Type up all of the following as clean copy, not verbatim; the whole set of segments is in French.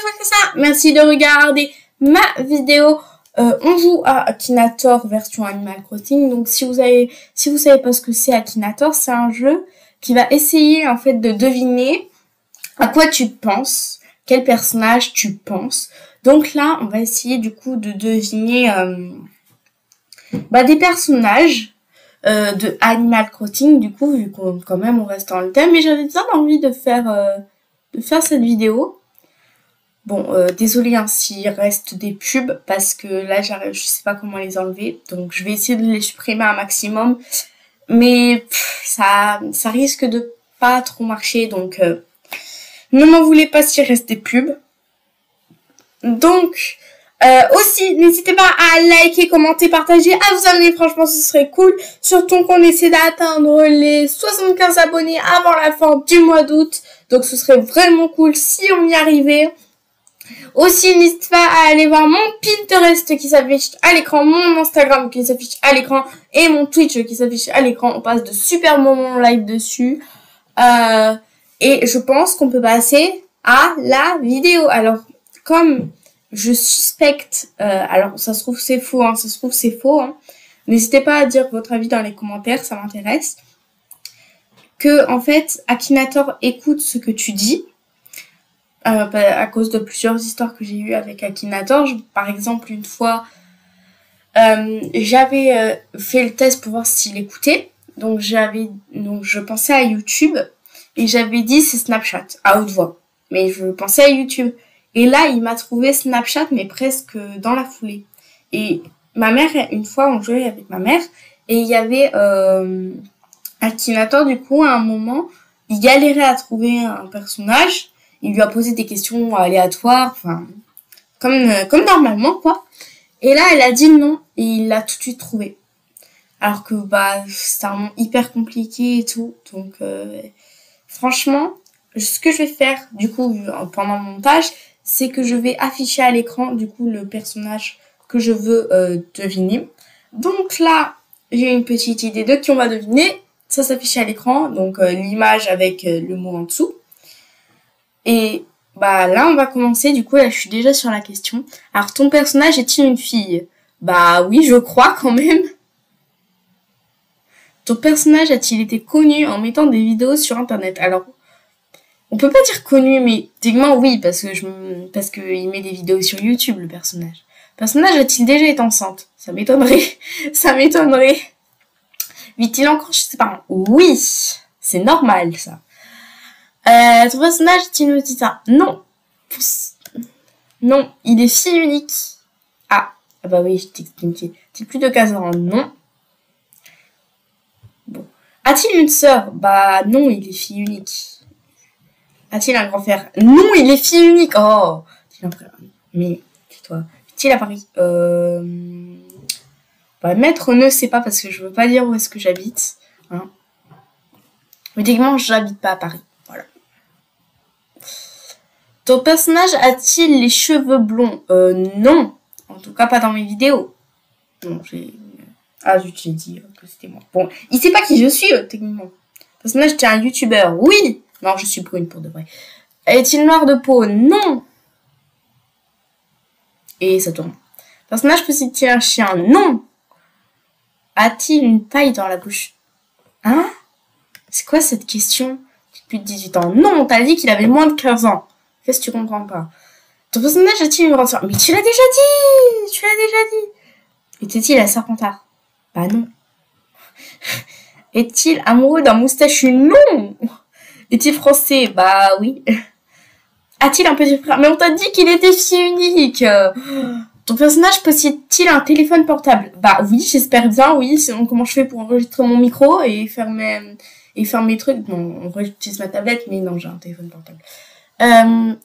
fois que ça. Merci de regarder ma vidéo. On joue à Akinator version Animal Crossing. Donc si vous savez pas ce que c'est Akinator, c'est un jeu qui va essayer en fait de deviner à quoi tu penses, quel personnage tu penses. Donc là, on va essayer du coup de deviner des personnages de Animal Crossing, du coup, vu qu'on quand même on reste dans le thème, mais j'avais bien envie de faire cette vidéo. Bon, désolé hein, s'il reste des pubs, parce que là, je sais pas comment les enlever, donc je vais essayer de les supprimer un maximum, mais ça risque de pas trop marcher, donc ne m'en voulez pas s'il reste des pubs. Donc, aussi, n'hésitez pas à liker, commenter, partager, à vous abonner, franchement, ce serait cool. Surtout qu'on essaie d'atteindre les 75 abonnés avant la fin du mois d'août. Donc, ce serait vraiment cool si on y arrivait. Aussi, n'hésitez pas à aller voir mon Pinterest qui s'affiche à l'écran, mon Instagram qui s'affiche à l'écran et mon Twitch qui s'affiche à l'écran. On passe de super moments live dessus. Et je pense qu'on peut passer à la vidéo. Alors, comme je suspecte, alors ça se trouve c'est faux, hein, ça se trouve c'est faux, hein. N'hésitez pas à dire votre avis dans les commentaires, ça m'intéresse. Que en fait, Akinator écoute ce que tu dis, à cause de plusieurs histoires que j'ai eues avec Akinator. Par exemple, une fois, j'avais fait le test pour voir s'il écoutait, donc je pensais à YouTube et j'avais dit c'est Snapchat à haute voix, mais je pensais à YouTube. Et là, il m'a trouvé Snapchat, mais presque dans la foulée. Et ma mère, une fois, on jouait avec ma mère, et il y avait Akinator, du coup, à un moment, il galérait à trouver un personnage. Il lui a posé des questions aléatoires, enfin, comme normalement, quoi. Et là, elle a dit non, et il l'a tout de suite trouvé. Alors que, c'est un monde hyper compliqué et tout. Donc, franchement, ce que je vais faire, du coup, pendant le montage, c'est que je vais afficher à l'écran, du coup, le personnage que je veux deviner. Donc là, j'ai une petite idée de qui on va deviner. Ça s'affiche à l'écran, donc l'image avec le mot en dessous. Et là, on va commencer. Du coup, là, je suis déjà sur la question. Alors, ton personnage est-il une fille? Oui, je crois quand même. Ton personnage a-t-il été connu en mettant des vidéos sur Internet? Alors, on peut pas dire connu, mais techniquement oui, parce que il met des vidéos sur YouTube, le personnage. Le personnage a-t-il déjà été enceinte? Ça m'étonnerait. Ça m'étonnerait. Vit-il encore chez ses parents? Oui. C'est normal, ça. Ton personnage est-il métissant? Non. Non, il est fille unique. Ah bah oui, je t'explique. T'es plus de 15 ans, non. Bon. A-t-il une sœur? Non, il est fille unique. A-t-il un grand frère? Non, il est fille unique. Oh, a-t-il un frère? Mais, tais-toi. Est-il à Paris? Maître ne sait pas parce que je veux pas dire où est-ce que j'habite. Hein. Mais techniquement, j'habite pas à Paris. Voilà. Ton personnage a-t-il les cheveux blonds? Non. En tout cas, pas dans mes vidéos. Non, j'ai dit que c'était moi. Bon, il sait pas qui je suis, techniquement. Le personnage, t'es un youtubeur. Oui. Non, je suis brune pour de vrai. Est-il noir de peau? Non. Et ça tourne. Le personnage possède-t-il un chien? Non. A-t-il une paille dans la bouche? Hein? C'est quoi cette question? Plus de 18 ans. Non, t'as dit qu'il avait moins de 15 ans. Qu'est-ce que tu comprends pas? Ton personnage a-t-il une grande sœur? Mais tu l'as déjà dit! Tu l'as déjà dit! Était-il un serpentard? Non. Est-il amoureux d'un moustachu? Non! Est-il français? Oui. A-t-il un petit frère? Mais on t'a dit qu'il était fille unique. Ton personnage possède-t-il un téléphone portable? Oui, j'espère bien, oui. Sinon, comment je fais pour enregistrer mon micro et faire mes trucs? Bon, en vrai, j'utilise ma tablette, mais non, j'ai un téléphone portable.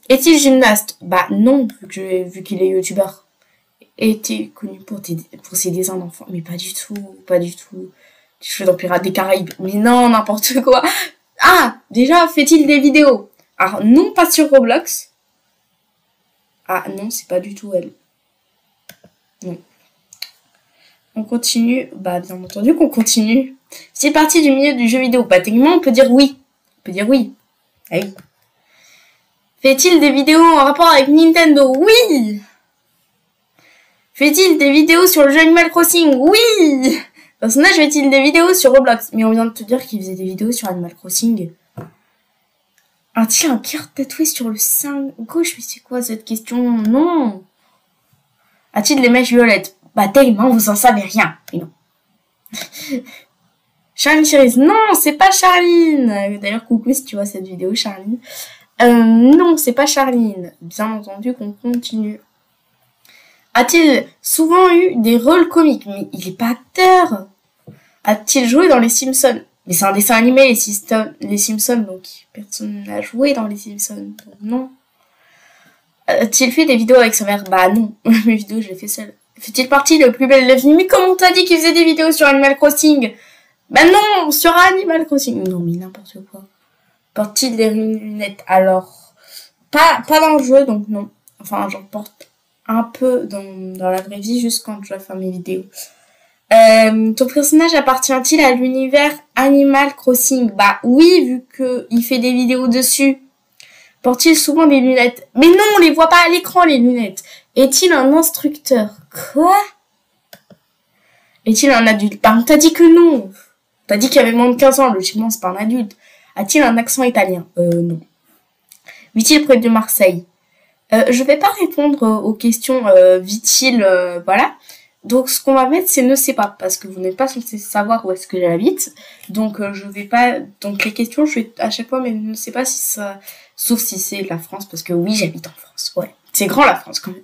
Est-il gymnaste? Non, vu qu'il est youtubeur. Est-il connu pour ses dessins d'enfants? Mais pas du tout, pas du tout. Je fais dans Pirates des Caraïbes. Mais non, n'importe quoi. Ah, déjà, fait-il des vidéos? Alors, non, pas sur Roblox. Ah, non, c'est pas du tout elle. Non. On continue. Bien entendu qu'on continue. C'est parti du milieu du jeu vidéo. Techniquement, on peut dire oui. On peut dire oui. Ah oui. Fait-il des vidéos en rapport avec Nintendo? Oui. Fait-il des vidéos sur le jeu Animal Crossing? Oui. Personnage fait-il des vidéos sur Roblox? Mais on vient de te dire qu'il faisait des vidéos sur Animal Crossing. A-t-il un cœur tatoué sur le sein gauche? Mais c'est quoi cette question? Non. A-t-il des mèches violettes? Bah tellement, vous en savez rien. Mais non. Charline Cherise. Non, c'est pas Charline. D'ailleurs, coucou si tu vois cette vidéo, Charline. Non, c'est pas Charline. Bien entendu qu'on continue. A-t-il souvent eu des rôles comiques? Mais il est pas acteur. A-t-il joué dans les Simpsons? Mais c'est un dessin animé, les Simpsons, donc personne n'a joué dans les Simpsons, donc non. A-t-il fait des vidéos avec sa mère? Bah non, mes vidéos je les fais seule. Fait-il partie de Plus belle la vie? Mais comment t'as dit qu'il faisait des vidéos sur Animal Crossing? Bah non, sur Animal Crossing. Non mais n'importe quoi. Porte-t-il des lunettes? Alors, pas dans le jeu, donc non. Enfin, j'en porte un peu dans la vraie vie, juste quand je dois faire mes vidéos. Ton personnage appartient-il à l'univers Animal Crossing? Bah oui, vu que il fait des vidéos dessus. Porte-t-il souvent des lunettes? Mais non, on les voit pas à l'écran, les lunettes. Est-il un instructeur? Quoi? Est-il un adulte? Bah on t'a dit que non. T'as dit qu'il avait moins de 15 ans, logiquement c'est pas un adulte. A-t-il un accent italien? Non. Vit-il près de Marseille? Je vais pas répondre aux questions vit-il, voilà. Donc, ce qu'on va mettre, c'est ne sait pas, parce que vous n'êtes pas censé savoir où est-ce que j'habite. Donc, je vais pas, donc les questions, je vais à chaque fois, mais ne sais pas si ça, sauf si c'est la France, parce que oui, j'habite en France, ouais. C'est grand, la France, quand même.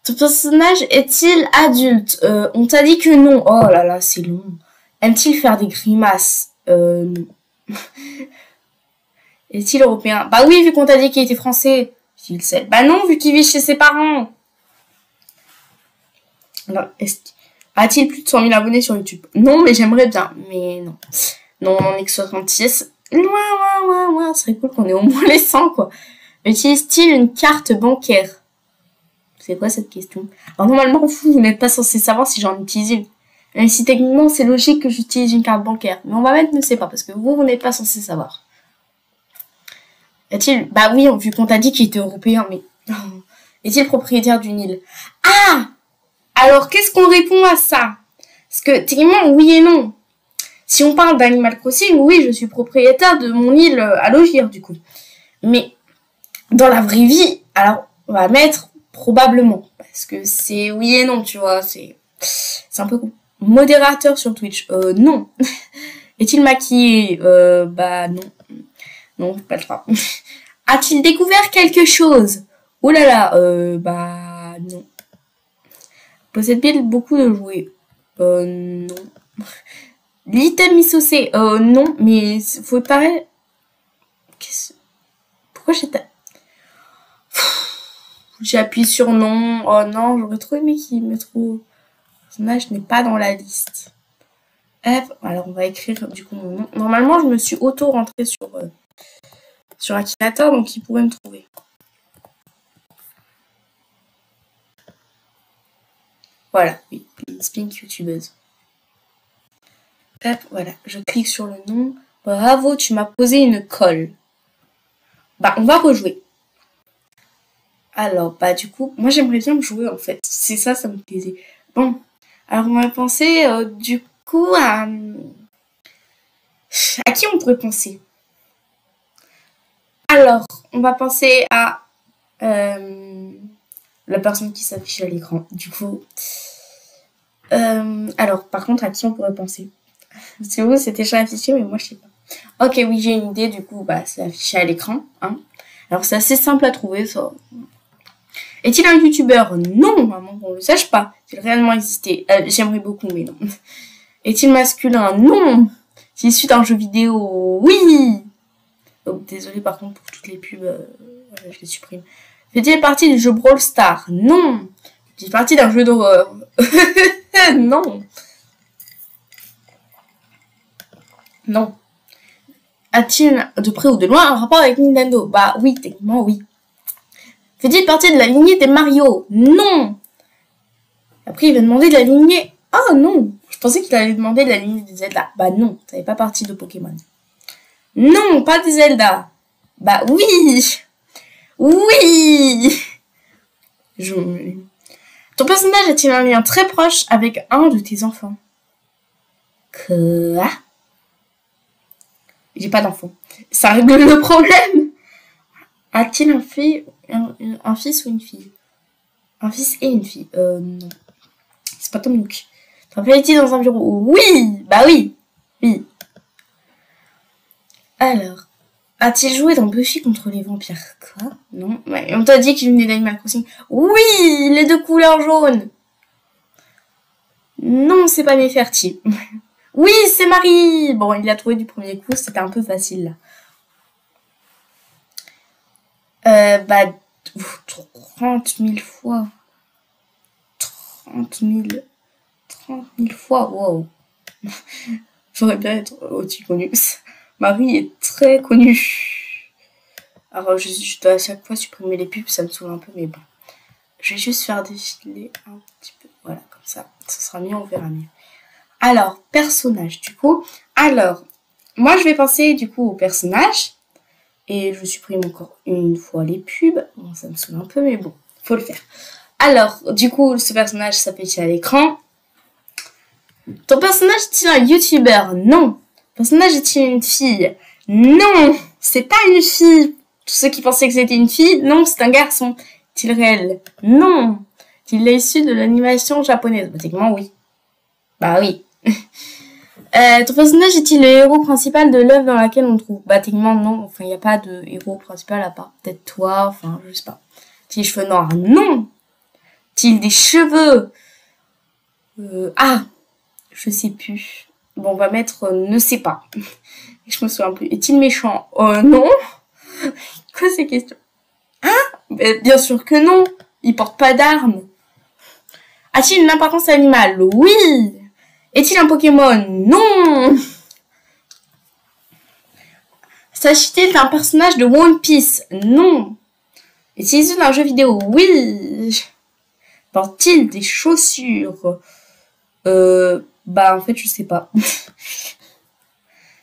Ton personnage est-il adulte? On t'a dit que non. Oh là là, c'est long. Aime-t-il faire des grimaces? Non. Est-il européen? Bah oui, vu qu'on t'a dit qu'il était français. Est-il sait. Bah non, vu qu'il vit chez ses parents. Alors, a-t-il plus de 100 000 abonnés sur YouTube? Non, mais j'aimerais bien. Mais non. Non, on en est que 66. Ouais, ce serait cool qu'on ait au moins les 100, quoi. Utilise-t-il une carte bancaire? C'est quoi cette question? Alors, normalement, vous n'êtes pas censé savoir si j'en utilise une. Même si techniquement, c'est logique que j'utilise une carte bancaire. Mais on va mettre ne sait pas, parce que vous n'êtes pas censé savoir. Est-il... Bah oui, vu qu'on t'a dit qu'il était européen, mais... Est-il propriétaire d'une île? Ah! Alors, qu'est-ce qu'on répond à ça? Parce que, techniquement, oui et non. Si on parle d'Animal Crossing, oui, je suis propriétaire de mon île à Logir, du coup. Mais, dans la vraie vie, alors, on va mettre probablement. Parce que c'est oui et non, tu vois, c'est un peu cool. Modérateur sur Twitch, non. Est-il maquillé? Bah, non. Non, pas le choix. A-t-il découvert quelque chose? Oh là là, bah, non. Possède-t-il beaucoup de jouets? Non. L'item saucé? Non, mais faut pareil. Pourquoi j'ai appuyé sur non. Oh non, j'aurais trop aimé qu'il me trouve. Le personnage n'est pas dans la liste. Hop, alors on va écrire du coup mon nom. Normalement, je me suis auto-rentrée sur Akinator, donc il pourrait me trouver. Voilà, oui, Spink youtubeuse. Hop, voilà, je clique sur le nom. Bravo, tu m'as posé une colle. Bah, on va rejouer. Alors, bah du coup, moi j'aimerais bien me jouer en fait. C'est ça, ça me plaisait. Bon, alors on va penser du coup à qui on pourrait penser? Alors, on va penser à la personne qui s'affiche à l'écran. Du coup, alors par contre, à qui on pourrait penser? Parce que vous, c'était déjà affiché, mais moi je sais pas. Ok, oui, j'ai une idée. Du coup, bah c'est affiché à l'écran. Hein. Alors c'est assez simple à trouver ça. Est-il un youtubeur? Non, maman, qu'on ne le sache pas. Est-il réellement existé? J'aimerais beaucoup, mais non. Est-il masculin? Non. Est-il issu d'un jeu vidéo? Oui. Oh, désolé par contre pour toutes les pubs, je les supprime. Fait-il partie du jeu Brawl Stars? Non. Fait-il partie d'un jeu d'horreur? Non. Non. A-t-il de près ou de loin un rapport avec Nintendo? Bah oui, techniquement oui. Fait-il partie de la lignée des Mario? Non. Après, il va demander de la lignée... Oh non. Je pensais qu'il allait demander de la lignée des Zelda. Bah non, ça n'est pas partie de Pokémon. Non, pas des Zelda. Bah oui. Oui. Ton personnage a-t-il un lien très proche avec un de tes enfants? Quoi? J'ai pas d'enfant. Ça règle le problème. A-t-il un fils ou une fille? Un fils et une fille. Non. C'est pas Tom Nook. Travaille-t-il dans un bureau? Oui. Bah oui. Oui. Alors. A-t-il joué dans Buffy contre les vampires? Quoi? Non. Ouais, on t'a dit qu'il venait d'Animal Crossing. Oui. Les deux couleurs jaunes. Non, c'est pas Nefertiti. Oui, c'est Marie. Bon, il l'a trouvé du premier coup. C'était un peu facile, là. 30 000 fois. 30 000 fois. Wow. J'aurais bien être aussi connue. Marie est très connue. Alors, je dois à chaque fois supprimer les pubs. Ça me saoule un peu, mais bon. Je vais juste faire défiler un petit peu. Voilà, comme ça. Ce sera mieux, on verra mieux. Alors, personnage, du coup. Alors, moi, je vais penser, du coup, au personnage. Et je supprime encore une fois les pubs. Bon, ça me saoule un peu, mais bon, faut le faire. Alors, du coup, ce personnage s'affiche à l'écran. Ton personnage est-il un youtubeur? Non. Ton personnage est-il une fille? Non. C'est pas une fille. Tous ceux qui pensaient que c'était une fille, non, c'est un garçon. Est-il réel? Non. Est-il issu de l'animation japonaise? Techniquement, oui. Bah oui. Ton personnage est-il le héros principal de l'œuvre dans laquelle on trouve? Techniquement, non. Enfin, il n'y a pas de héros principal à part peut-être toi. Enfin, je sais pas. A-t-il des cheveux noirs? Non. A-t-il des cheveux? Je sais plus. Bon, on va mettre ne sais pas. Je me souviens plus. Est-il méchant? Non. Quoi ces questions? Bien sûr que non. Il porte pas d'armes. A-t-il une apparence animale? Oui. Est-il un Pokémon? Non. S'agit-il d'un personnage de One Piece? Non. Est-il issu d'un jeu vidéo? Oui. Porte-t-il des chaussures? En fait, je sais pas.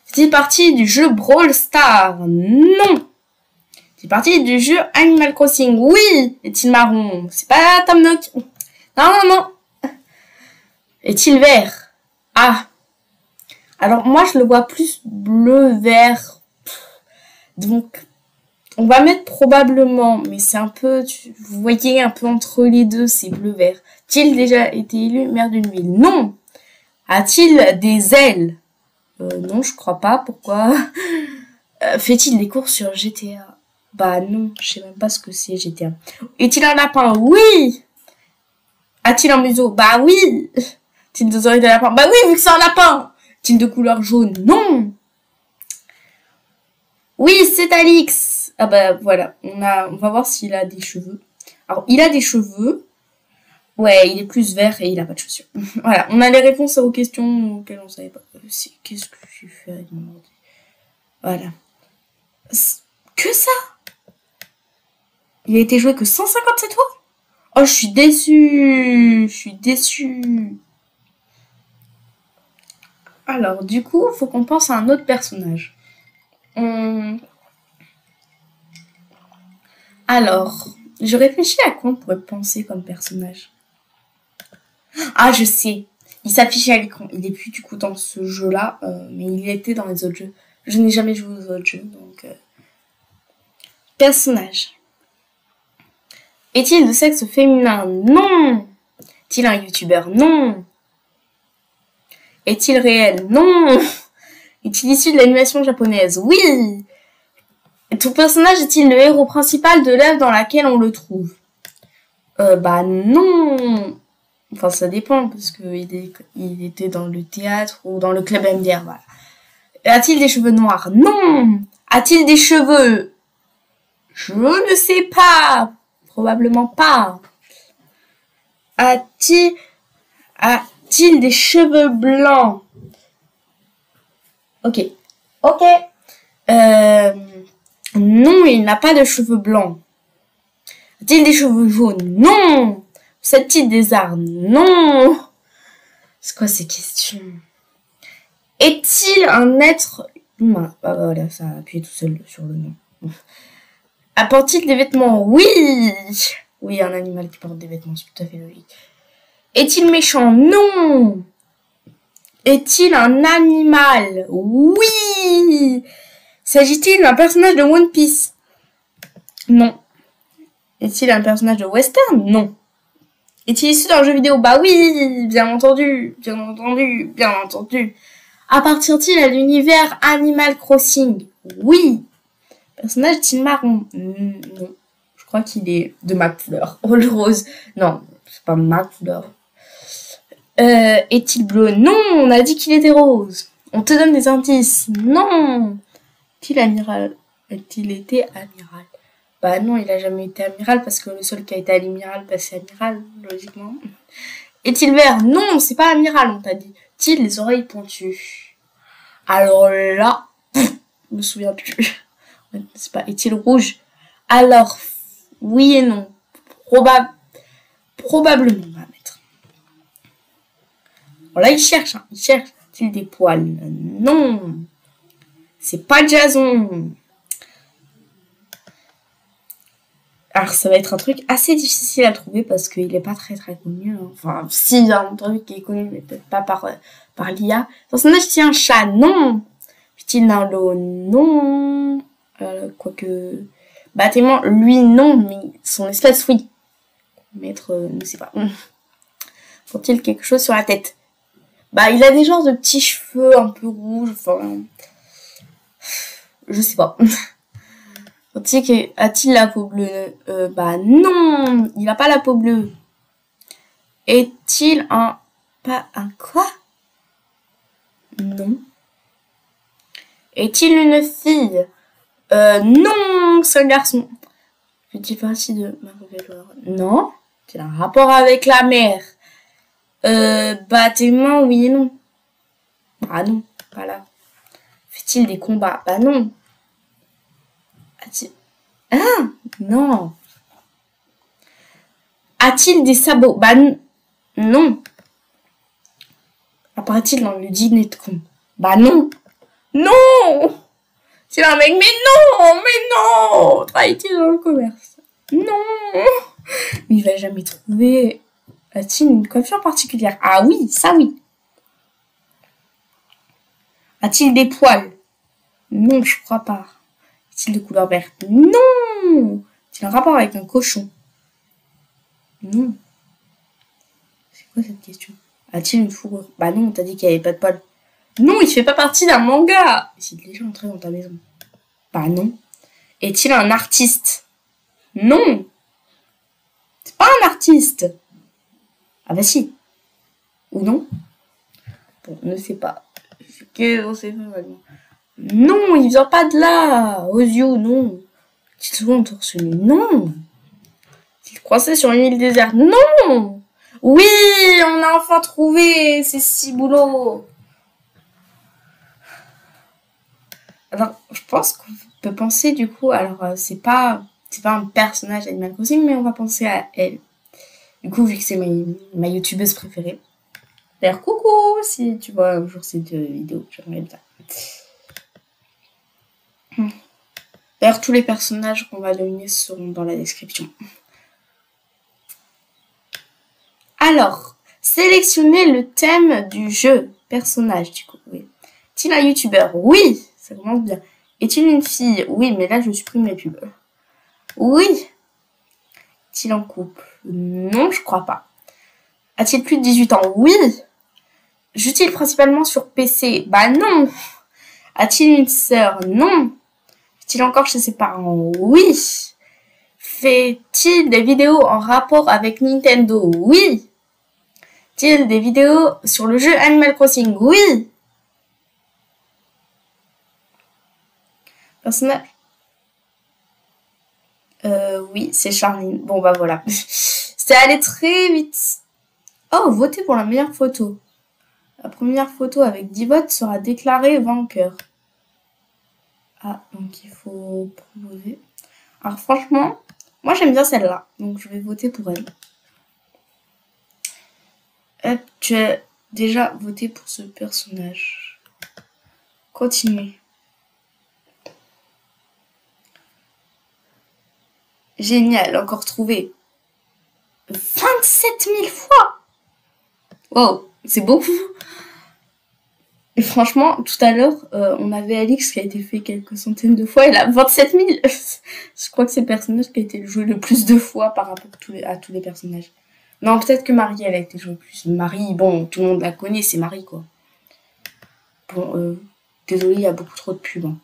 Est-il parti du jeu Brawl Stars? Non. Est-il parti du jeu Animal Crossing? Oui. Est-il marron? C'est pas Tom Nook. Non. Est-il vert? Alors moi je le vois plus bleu-vert. Donc on va mettre probablement, mais c'est un peu, vous voyez, un peu entre les deux, c'est bleu-vert. A-t-il déjà été élu maire d'une ville? Non. A-t-il des ailes? Non, je crois pas. Pourquoi? Fait-il des cours sur GTA? Non, je sais même pas ce que c'est GTA. Est-il un lapin? Oui. A-t-il un museau? Oui. A-t-il deux oreilles de lapin? Oui, vu que c'est un lapin. A-t-il de couleur jaune? Non. Oui, c'est Alix. Voilà, on va voir s'il a des cheveux. Alors, il a des cheveux. Ouais, il est plus vert et il a pas de chaussures. Voilà, on a les réponses aux questions auxquelles on savait pas. Qu'est-ce que j'ai fait avec mon ordi? Voilà. Que ça? Il a été joué que 157 fois? Oh, je suis déçue. Alors, du coup, faut qu'on pense à un autre personnage. Alors, je réfléchis à quoi on pourrait penser comme personnage. Je sais. Il s'affichait à l'écran. Il est plus du coup dans ce jeu-là, mais il était dans les autres jeux. Je n'ai jamais joué aux autres jeux, donc... Personnage. Est-il de sexe féminin? Non. Est-il un youtubeur? Non. Est-il réel? Non. Est-il issu de l'animation japonaise? Oui. Ton personnage est-il le héros principal de l'œuvre dans laquelle on le trouve? Non. Enfin, ça dépend, parce que il était dans le théâtre ou dans le club MDR, voilà. A-t-il des cheveux noirs? Non. A-t-il des cheveux? Je ne sais pas. Probablement pas. A-t-il des cheveux blancs? Ok. Non, il n'a pas de cheveux blancs. A-t-il des cheveux jaunes? Non. Possède-t-il des armes? Non. C'est quoi ces questions? Est-il un être humain? Voilà, ça a appuyé tout seul sur le nom. Apporte-t-il des vêtements? Oui. Oui, un animal qui porte des vêtements, c'est tout à fait logique. Est-il méchant? Non. Est-il un animal? Oui. S'agit-il d'un personnage de One Piece? Non. Est-il un personnage de western? Non. Est-il issu d'un jeu vidéo? Bah oui, bien entendu, bien entendu, bien entendu. Appartient-il à l'univers Animal Crossing? Oui. Personnage est-il marron? Non. Je crois qu'il est de ma couleur. Rose. Non, c'est pas ma couleur. Est-il bleu? Non, on a dit qu'il était rose. On te donne des indices. Non. Est-il amiral? Est-il été amiral? Bah non, il a jamais été amiral parce que le seul qui a été amiral, bah, c'est amiral, logiquement. Est-il vert? Non, c'est pas amiral, on t'a dit. Est-il les oreilles pointues? Alors là, je me souviens plus. C'est pas. Est-il rouge? Alors, oui et non. Probablement, on va mettre. Bon, là, il cherche. Il cherche. Est-il des poils? Non. C'est pas Jason. Alors, ça va être un truc assez difficile à trouver parce qu'il est pas très très connu. Hein. Enfin, si, il y a un truc qui est connu, mais peut-être pas par l'IA. Personnage, c'est un chat? Non. Est-il un loup? Non. Quoique... Bâtiment, lui, non, mais son espèce, oui. Maître, ne sais pas. Faut-il quelque chose sur la tête? Bah, il a des genres de petits cheveux un peu rouges, enfin... Je sais pas. A-t-il la peau bleue? Bah non, il a pas la peau bleue. Est-il un... Pas un quoi? Non. Est-il une fille? Non, c'est un garçon. Fait-il partie de Marvel? Non. C'est un rapport avec la mer. Bâtiment, oui et non. Ah non, pas là. Fait-il des combats? Bah non. A-t-il... Ah, non. A-t-il des sabots? Bah non. Apparaît-il dans le dîner de con? Bah non. Non. C'est un mec, mais non. Travaille-t-il dans le commerce? Non. Mais il va jamais trouver. A-t-il une coiffure particulière? Ah oui, ça oui. A-t-il des poils? Non, je crois pas. Est-il de couleur verte? Non. Est-il un rapport avec un cochon? Non. C'est quoi cette question? A-t-il une fourrure? Bah non, t'as dit qu'il n'y avait pas de poils. Non, il fait pas partie d'un manga. Est-il déjà entré dans ta maison? Bah non. Est-il un artiste? Non. C'est pas un artiste. Ah bah si. Ou non? Bon, ne sais pas. On sait pas vraiment. Non, il vient pas de là. Aux yeux, non. Est-il souvent torse nu? Non. Est-il coincé sur une île déserte? Non. Oui, on a enfin trouvé. C'est Ciboulot. Alors, je pense qu'on peut penser du coup, alors c'est pas un personnage d'Animal Crossing, mais on va penser à elle. Du coup, vu que c'est ma youtubeuse préférée. D'ailleurs, coucou, si tu vois un jour cette vidéo, j'aimerais bien. D'ailleurs, tous les personnages qu'on va deviner seront dans la description. Alors, sélectionnez le thème du jeu. Personnage, du coup, oui. Est-il un youtubeur? Oui, ça commence bien. Est-il une fille? Oui, mais là, je supprime les pubs. Oui. Est-il en couple? Non, je crois pas. A-t-il plus de 18 ans? Oui. Joue-t-il principalement sur PC? Bah non. A-t-il une sœur? Non. Est-il encore chez ses parents? Oui. Fait-il des vidéos en rapport avec Nintendo? Oui. Fait-il des vidéos sur le jeu Animal Crossing? Oui. Personnage? Oui, c'est Charline. Bon, bah voilà. C'est allé très vite. Oh, votez pour la meilleure photo. La première photo avec 10 votes sera déclarée vainqueur. Ah, donc il faut proposer. Alors franchement, moi j'aime bien celle-là. Donc je vais voter pour elle. Hop, tu as déjà voté pour ce personnage. Continuez. Génial, encore trouvé. 27 000 fois. Wow, c'est beaucoup. Et franchement, tout à l'heure, on avait Alix qui a été fait quelques centaines de fois. Elle a 27 000. Je crois que c'est le personnage qui a été joué le plus de fois par rapport à tous les personnages. Non, peut-être que Marie, elle a été jouée plus. Marie, bon, tout le monde la connaît, c'est Marie, quoi. Bon, désolé, il y a beaucoup trop de pubs. Hein.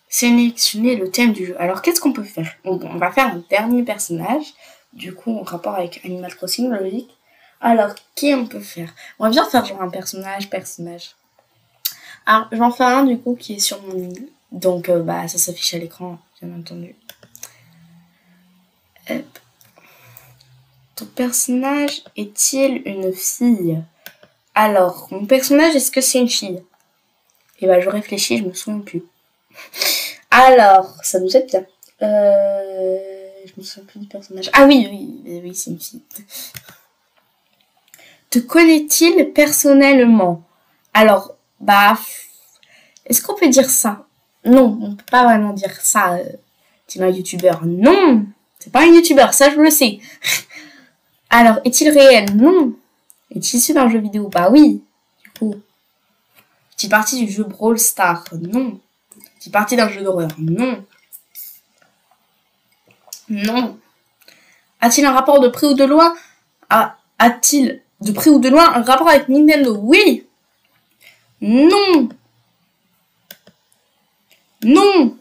Sélectionner le thème du jeu. Alors, qu'est-ce qu'on peut faire? On va faire un dernier personnage. Du coup, en rapport avec Animal Crossing, logique. Alors, qui on peut faire? On va bien faire genre un personnage. Alors, j'en fais un, du coup, qui est sur mon île. Donc, bah, ça s'affiche à l'écran, bien entendu. Hop. Ton personnage est-il une fille? Alors, mon personnage, est-ce que c'est une fille? Et bah, je réfléchis, je me souviens plus. Alors, ça nous aide bien. Je me souviens plus du personnage. Ah oui, c'est une fille. Te connaît-il personnellement? Alors, bah, est-ce qu'on peut dire ça? Non, on peut pas vraiment dire ça. C'est un youtubeur. Non, c'est pas un youtubeur, ça je le sais. Alors, est-il réel? Non. Est-il issu d'un jeu vidéo? Bah oui, du coup. Est-il parti du jeu Brawl Stars? Non. Est-il parti d'un jeu d'horreur? Non. Non. A-t-il un rapport de près ou de loin? A-t-il de près ou de loin un rapport avec Nintendo? Oui. Non. Non.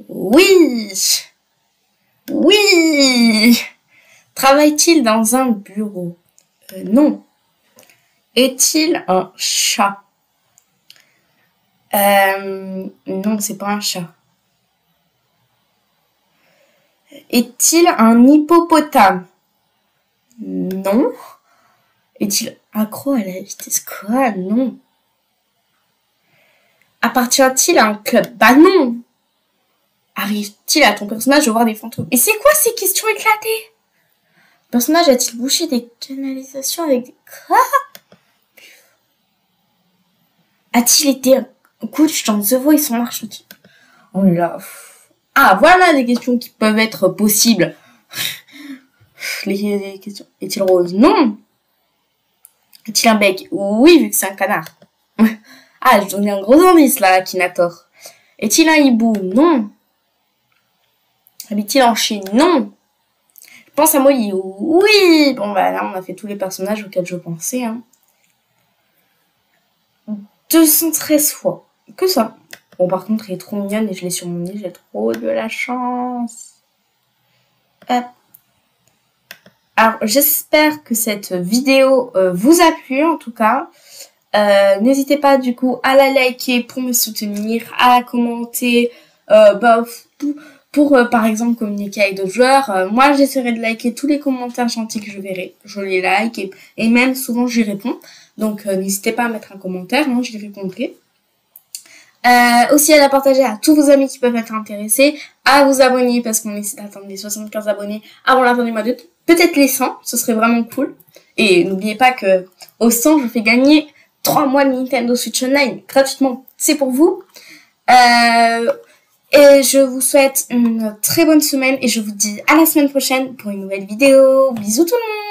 Oui. Oui. Travaille-t-il dans un bureau? Non. Est-il un chat? Non, c'est pas un chat. Est-il un hippopotame? Non. Est-il accro à la vitesse? Quoi? Non. Appartient-il à un club? Bah non. Arrive-t-il à ton personnage de voir des fantômes? Et c'est quoi ces questions éclatées? Le personnage a-t-il bouché des canalisations avec des... Quoi? A-t-il été un coach dans The Voice en marche? Oh là. Ah, voilà des questions qui peuvent être possibles. Les questions. Est-il rose? Non. Est-il un bec? Oui, vu que c'est un canard. Ah, je donne un gros indice là, Akinator. Est-il un hibou? Non. Habite-t-il en Chine? Non. Je pense à Molly. Oui. Bon, bah là, on a fait tous les personnages auxquels je pensais. Hein. 213 fois. Que ça. Bon, par contre, il est trop mignonne et je l'ai sur mon nez. J'ai trop de la chance. Hop. Alors, j'espère que cette vidéo vous a plu, en tout cas. N'hésitez pas, du coup, à la liker pour me soutenir, à la commenter, pour par exemple, communiquer avec d'autres joueurs. Moi, j'essaierai de liker tous les commentaires gentils que je verrai. Je les like et même, souvent, j'y réponds. Donc, n'hésitez pas à mettre un commentaire, hein, j'y répondrai. Aussi à la partager à tous vos amis qui peuvent être intéressés, à vous abonner parce qu'on essaie d'atteindre les 75 abonnés avant la fin du mois d'août. Peut-être les 100, ce serait vraiment cool. Et n'oubliez pas que au 100, je fais gagner 3 mois de Nintendo Switch Online gratuitement. C'est pour vous. Et je vous souhaite une très bonne semaine et je vous dis à la semaine prochaine pour une nouvelle vidéo. Bisous tout le monde!